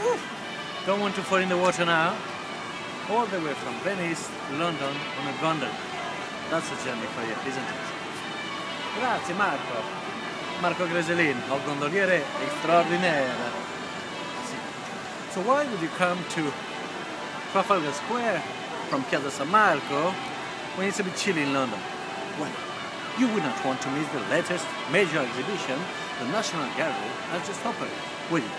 Whew. Don't want to fall in the water now. All the way from Venice to London on a gondola. That's a journey for you, isn't it? Grazie Marco. Marco Greselin, il gondoliere extraordinaire. So why would you come to Trafalgar Square from Piazza San Marco when it's a bit chilly in London? Well, you would not want to miss the latest major exhibition the National Gallery has just opened, will you?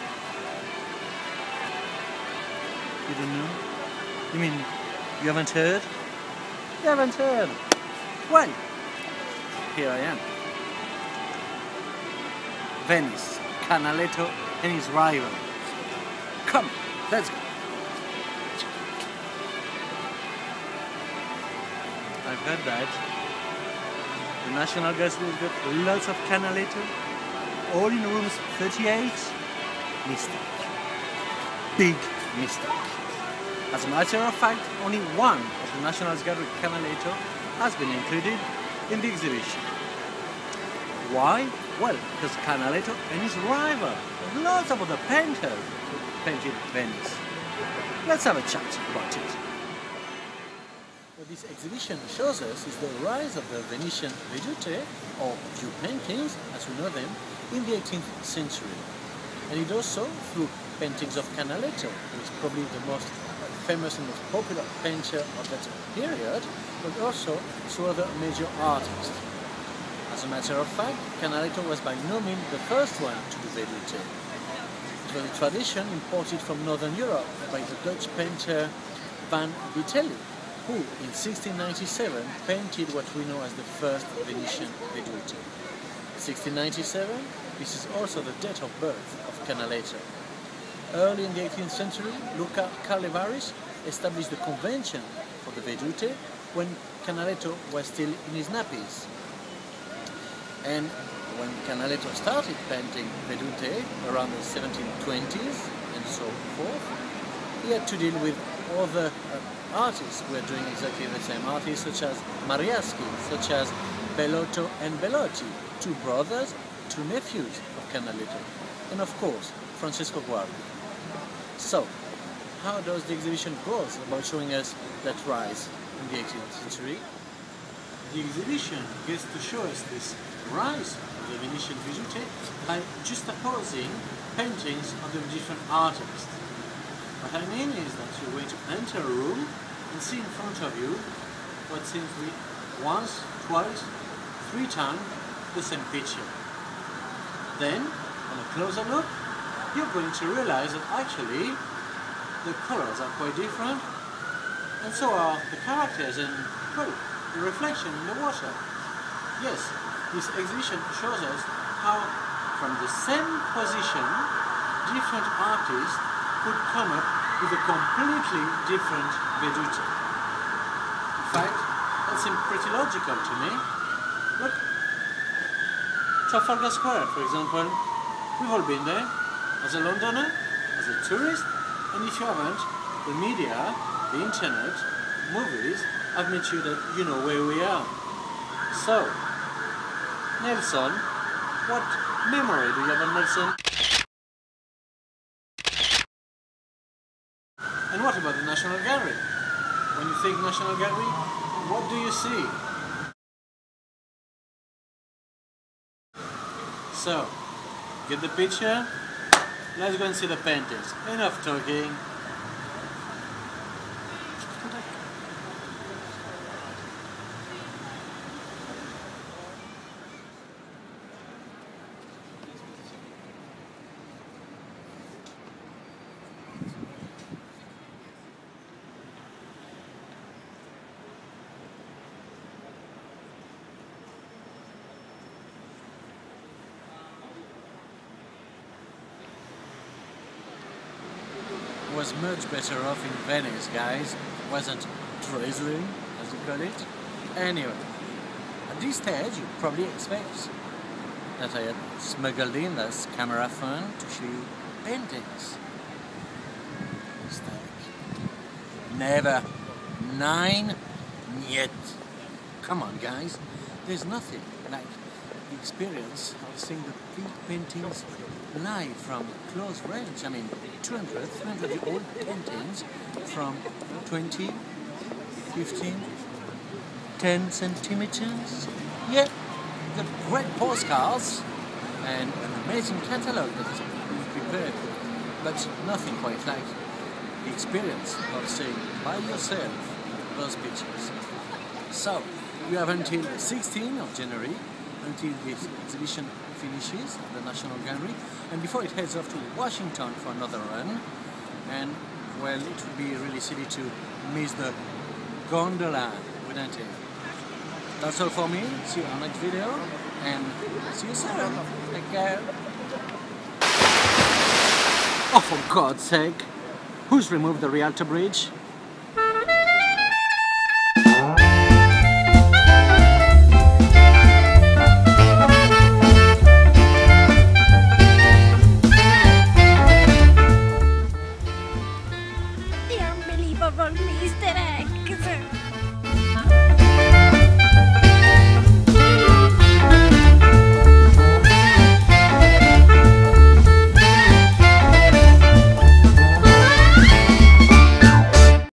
You don't know? You mean you haven't heard? You haven't heard? Well, here I am. Venice, Canaletto and his rival. Come, let's go. I've heard that the National Gallery has got lots of Canaletto, all in rooms 38. Mistake. Big mistake. As a matter of fact, only one of the National Gallery Canaletto has been included in the exhibition. Why? Well, because Canaletto and his rival, lots of other painters who painted Venice. Let's have a chat about it. What this exhibition shows us is the rise of the Venetian vedute, or view paintings, as we know them, in the 18th century. And it also through paintings of Canaletto, who is probably the most famous and most popular painter of that period, but also through other major artists. As a matter of fact, Canaletto was by no means the first one to do vedute. It was a tradition imported from Northern Europe by the Dutch painter Van Vitelli, who in 1697 painted what we know as the first Venetian vedute. 1697, this is also the date of birth of Canaletto. Early in the 18th century, Luca Carlevaris established the convention for the vedute when Canaletto was still in his nappies. And when Canaletto started painting vedute around the 1720s and so forth, he had to deal with other artists who were doing exactly the same. Artists such as Mariaschi, such as Bellotto and Bellotti, two brothers, two nephews of Canaletto, and of course Francesco Guardi. So, how does the exhibition go about showing us that rise in the 18th century? The exhibition gets to show us this rise of the Venetian vedute by juxtaposing paintings of the different artists. What I mean is that you're going to enter a room and see in front of you what seems to be once, twice, 3 times the same picture. Then, on a closer look, you're going to realize that actually the colors are quite different, and so are the characters and, well, the reflection in the water. Yes, this exhibition shows us how from the same position different artists could come up with a completely different vedute. In fact, that seems pretty logical to me. Look, Trafalgar Square, for example, we've all been there, as a Londoner, as a tourist, and if you haven't, the media, the internet, movies have made sure that you know where we are. So, Nelson, what memory do you have of Nelson? And what about the National Gallery? When you think National Gallery, what do you see? So, get the picture? Let's go and see the paintings. Enough talking. Was much better off in Venice, guys. Wasn't drizzling, as you call it. Anyway, at this stage you probably expect that I had smuggled in this camera phone to show you paintings. Mistake. Never. 9 yet. Come on, guys. There's nothing like the experience of seeing the big paintings live from close range. I mean, 200, 300-year-old paintings from 20, 15, 10 centimeters. Yeah, the great postcards and an amazing catalogue that is being prepared, but nothing quite like the experience of seeing by yourself those pictures. So, you have until the 16th of January until this exhibition finishes at the National Gallery, and before it heads off to Washington for another run. And well, it would be really silly to miss the gondola, wouldn't it? That's all for me. See you on the next video, and see you soon. Take care. Oh, for God's sake, who's removed the Rialto Bridge?